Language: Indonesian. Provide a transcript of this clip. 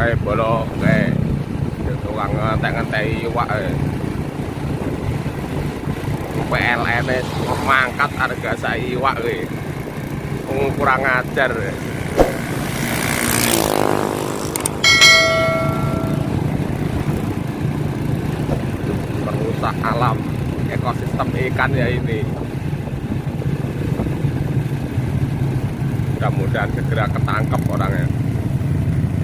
kayak bolong kayak tukang ngentek-ngenteki iwak. PLN mangkat harga sak iwak kuwi. Kurang ajar. Merusak alam, ekosistem ikan ya ini. Mudah-mudahan segera ketangkep orangnya.